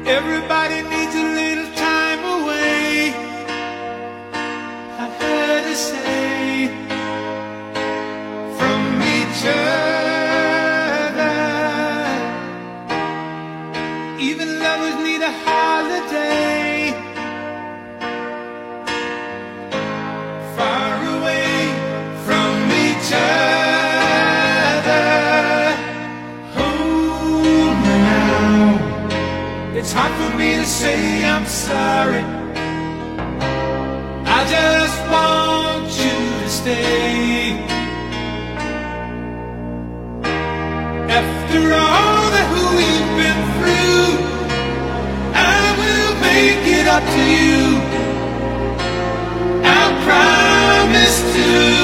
Everybody needs a little time away, I heard her say, from each other. Even lovers need a holiday, far away from each other. Hold me now. It's hard for me to say I'm sorry. I just want you to stay. After all that we've been through, I will make it up to you. I promise to.